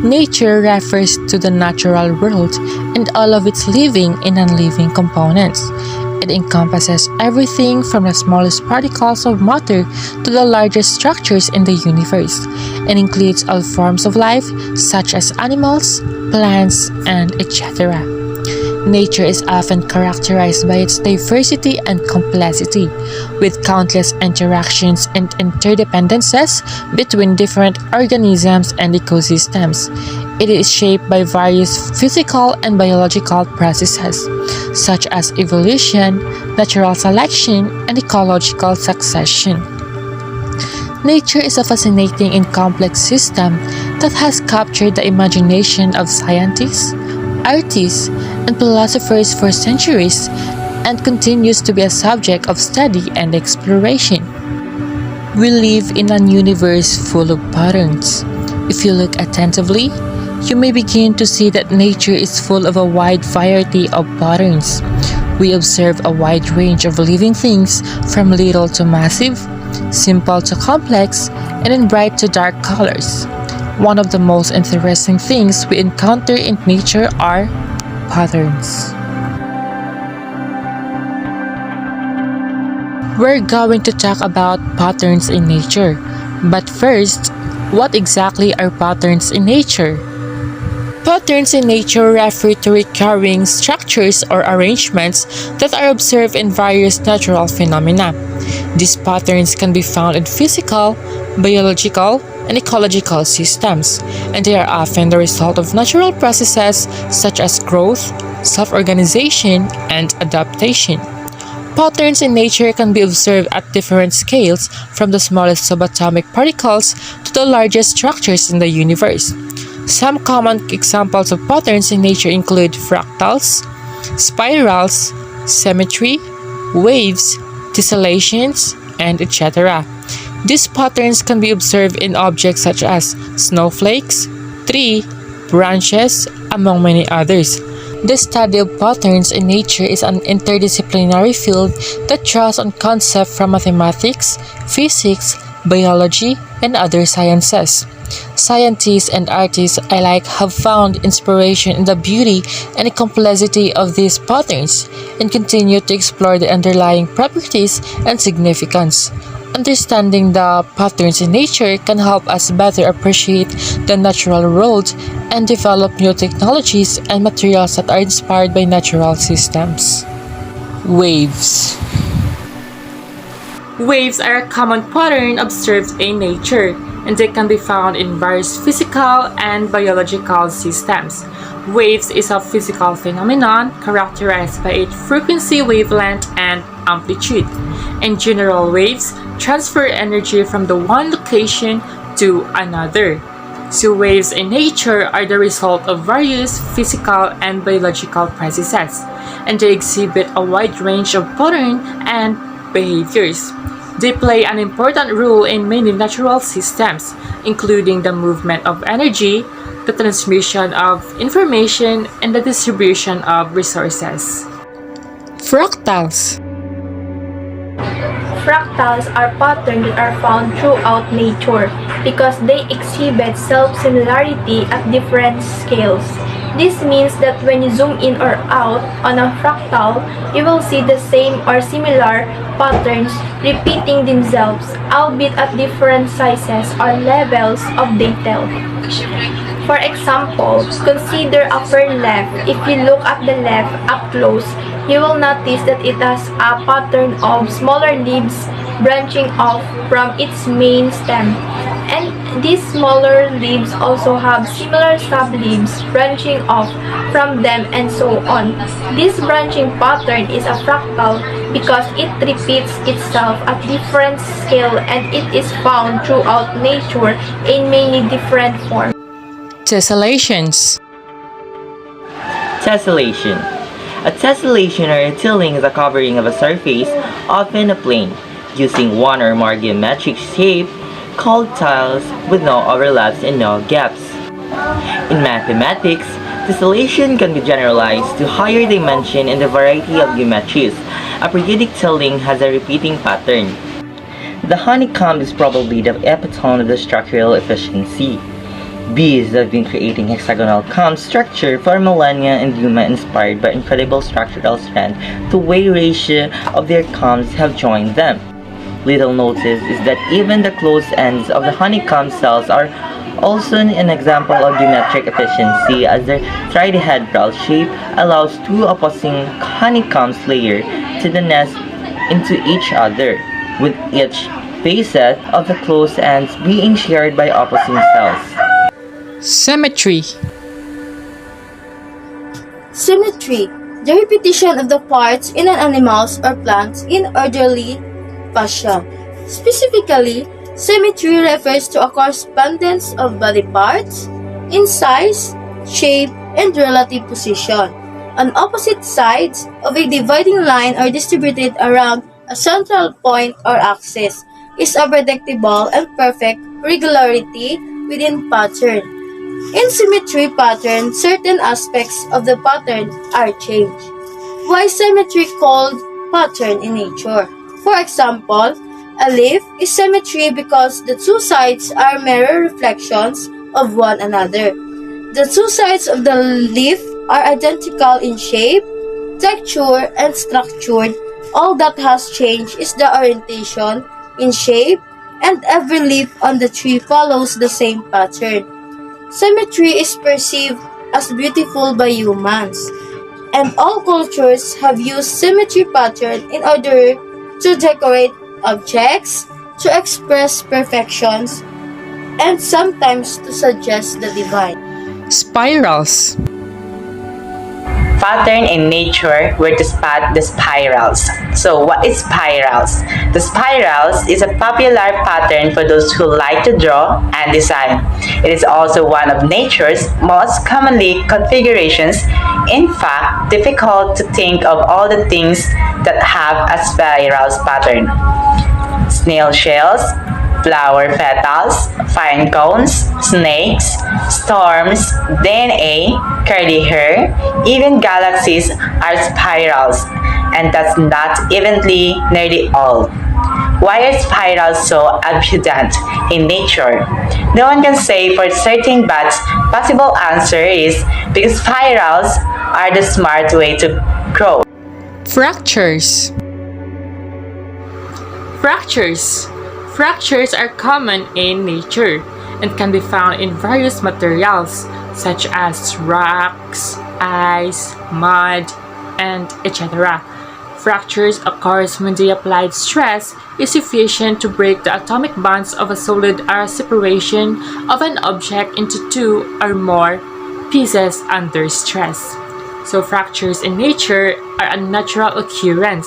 Nature refers to the natural world and all of its living and non-living components. It encompasses everything from the smallest particles of matter to the largest structures in the universe, and includes all forms of life such as animals, plants, and etc. Nature is often characterized by its diversity and complexity, with countless interactions and interdependencies between different organisms and ecosystems. It is shaped by various physical and biological processes, such as evolution, natural selection, and ecological succession. Nature is a fascinating and complex system that has captured the imagination of scientists, artists, and philosophers for centuries, and continues to be a subject of study and exploration. We live in a universe full of patterns. If you look attentively, you may begin to see that nature is full of a wide variety of patterns. We observe a wide range of living things, from little to massive, simple to complex, and in bright to dark colors. One of the most interesting things we encounter in nature are patterns. We're going to talk about patterns in nature. But first, what exactly are patterns in nature? Patterns in nature refer to recurring structures or arrangements that are observed in various natural phenomena. These patterns can be found in physical, biological, and ecological systems, and they are often the result of natural processes such as growth, self-organization, and adaptation. Patterns in nature can be observed at different scales, from the smallest subatomic particles to the largest structures in the universe. Some common examples of patterns in nature include fractals, spirals, symmetry, waves, tessellations, and etc. These patterns can be observed in objects such as snowflakes, tree, branches, among many others. The study of patterns in nature is an interdisciplinary field that draws on concepts from mathematics, physics, biology, and other sciences. Scientists and artists alike have found inspiration in the beauty and the complexity of these patterns, and continue to explore the underlying properties and significance. Understanding the patterns in nature can help us better appreciate the natural world and develop new technologies and materials that are inspired by natural systems. Waves. Waves are a common pattern observed in nature, and they can be found in various physical and biological systems. Waves is a physical phenomenon characterized by its frequency, wavelength, and amplitude. In general, waves transfer energy from the one location to another. So waves in nature are the result of various physical and biological processes, and they exhibit a wide range of patterns and behaviors. They play an important role in many natural systems, including the movement of energy, the transmission of information, and the distribution of resources. Fractals. Fractals are patterns that are found throughout nature because they exhibit self-similarity at different scales. This means that when you zoom in or out on a fractal, you will see the same or similar patterns repeating themselves, albeit at different sizes or levels of detail. For example, consider upper left. If you look at the left up close, you will notice that it has a pattern of smaller leaves branching off from its main stem. And these smaller leaves also have similar sub-leaves branching off from them, and so on. This branching pattern is a fractal because it repeats itself at different scale, and it is found throughout nature in many different forms. Tessellations. Tessellation. A tessellation or a tilling is a covering of a surface, often a plane, using one or more geometric shape called tiles with no overlaps and no gaps. In mathematics, tessellation can be generalized to higher dimension and a variety of geometries. A periodic tilling has a repeating pattern. The honeycomb is probably the epitome of the structural efficiency. Bees have been creating hexagonal comb structure for millennia, and Yuma, inspired by incredible structural strength, the way ratio of their combs have joined them. Little notice is that even the closed ends of the honeycomb cells are also an example of geometric efficiency, as their tridihedral shape allows two opposing honeycombs layer to the nest into each other, with each facet of the closed ends being shared by opposing cells. Symmetry. Symmetry, the repetition of the parts in an animals or plants in orderly fashion. Specifically, symmetry refers to a correspondence of body parts in size, shape, and relative position on opposite sides of a dividing line or distributed around a central point or axis is a predictable and perfect regularity within pattern. In symmetry pattern, certain aspects of the pattern are changed. Why symmetry called pattern in nature? For example, a leaf is symmetry because the two sides are mirror reflections of one another. The two sides of the leaf are identical in shape, texture, and structure. All that has changed is the orientation in shape, and every leaf on the tree follows the same pattern. Symmetry is perceived as beautiful by humans, and all cultures have used symmetry pattern in order to decorate objects, to express perfections, and sometimes to suggest the divine. Spirals. Pattern in nature were to spot the spirals. So what is spirals? The spirals is a popular pattern for those who like to draw and design. It is also one of nature's most commonly configurations. In fact, difficult to think of all the things that have a spirals pattern. Snail shells, flower petals, fine cones, snakes, storms, DNA, curly hair, even galaxies are spirals, and that's not evenly nearly all. Why are spirals so abundant in nature? No one can say for certain, but possible answer is because spirals are the smart way to grow. Fractures. Fractures. Fractures are common in nature and can be found in various materials such as rocks, ice, mud, and etc. Fractures occurs when the applied stress is sufficient to break the atomic bonds of a solid or separation of an object into two or more pieces under stress. So fractures in nature are a natural occurrence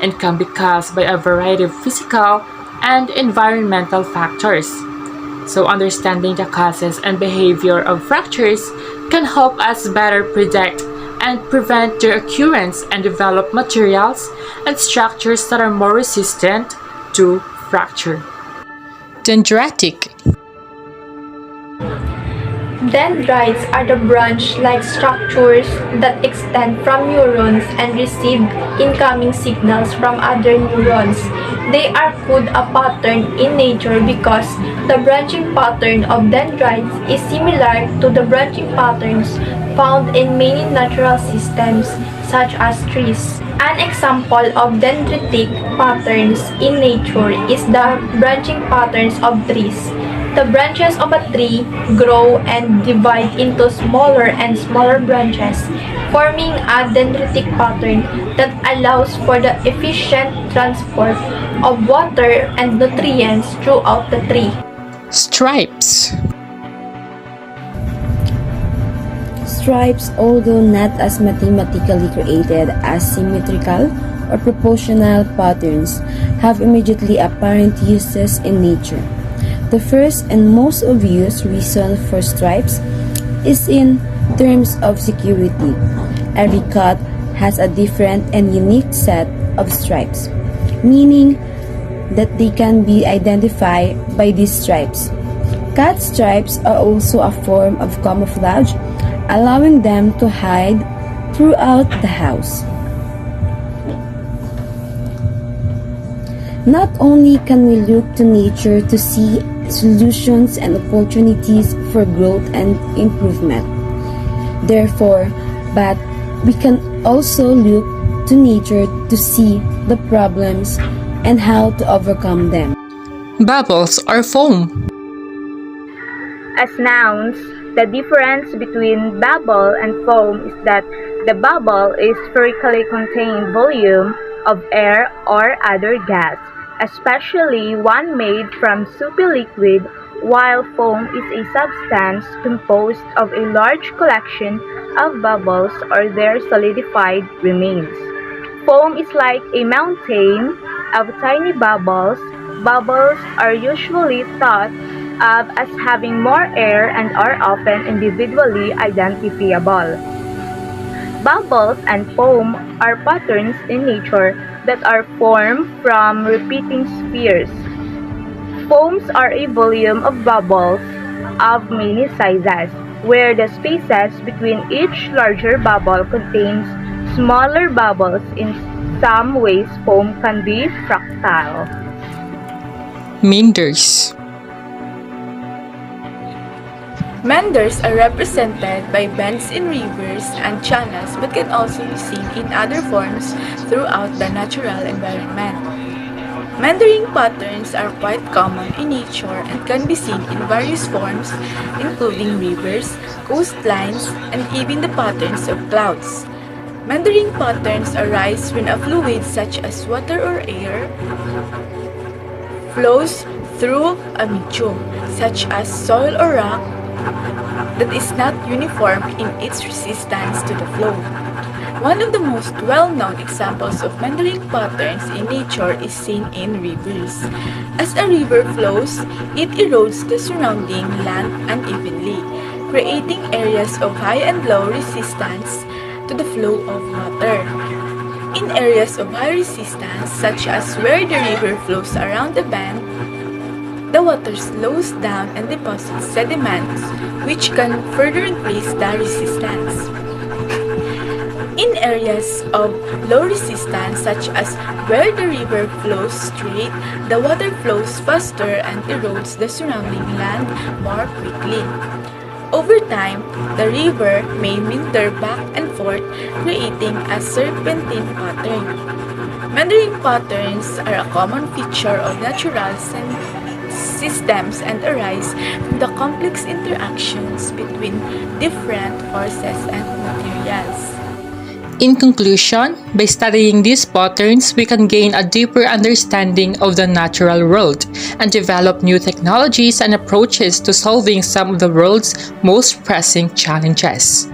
and can be caused by a variety of physical and environmental factors. So understanding the causes and behavior of fractures can help us better predict and prevent their occurrence and develop materials and structures that are more resistant to fracture. Dendritic. Dendrites are the branch-like structures that extend from neurons and receive incoming signals from other neurons. They are called a pattern in nature because the branching pattern of dendrites is similar to the branching patterns found in many natural systems, such as trees. An example of dendritic patterns in nature is the branching patterns of trees. The branches of a tree grow and divide into smaller and smaller branches, forming a dendritic pattern that allows for the efficient transport of water and nutrients throughout the tree. Stripes. Stripes, although not as mathematically created as symmetrical or proportional patterns, have immediately apparent uses in nature. The first and most obvious reason for stripes is in terms of security. Every cat has a different and unique set of stripes, meaning that they can be identified by these stripes. Cat stripes are also a form of camouflage, allowing them to hide throughout the house. Not only can we look to nature to see solutions and opportunities for growth and improvement. Therefore, but we can also look to nature to see the problems and how to overcome them. Bubbles or foam. As nouns, the difference between bubble and foam is that the bubble is spherically contained volume of air or other gas, especially one made from soupy liquid, while foam is a substance composed of a large collection of bubbles or their solidified remains. Foam is like a mountain of tiny bubbles. Bubbles are usually thought of as having more air and are often individually identifiable. Bubbles and foam are patterns in nature that are formed from repeating spheres. Foams are a volume of bubbles of many sizes, where the spaces between each larger bubble contains smaller bubbles. In some ways, foam can be fractal. Meanders. Meanders are represented by bends in rivers and channels but can also be seen in other forms throughout the natural environment. Meandering patterns are quite common in nature and can be seen in various forms, including rivers, coastlines, and even the patterns of clouds. Meandering patterns arise when a fluid such as water or air flows through a medium, such as soil or rock, that is not uniform in its resistance to the flow. One of the most well-known examples of meandering patterns in nature is seen in rivers. As a river flows, it erodes the surrounding land unevenly, creating areas of high and low resistance to the flow of water. In areas of high resistance, such as where the river flows around a bend, the water slows down and deposits sediments, which can further increase the resistance. In areas of low resistance, such as where the river flows straight, the water flows faster and erodes the surrounding land more quickly. Over time, the river may meander back and forth, creating a serpentine pattern. Meandering patterns are a common feature of natural systems and arise from the complex interactions between different forces and materials. In conclusion, by studying these patterns, we can gain a deeper understanding of the natural world and develop new technologies and approaches to solving some of the world's most pressing challenges.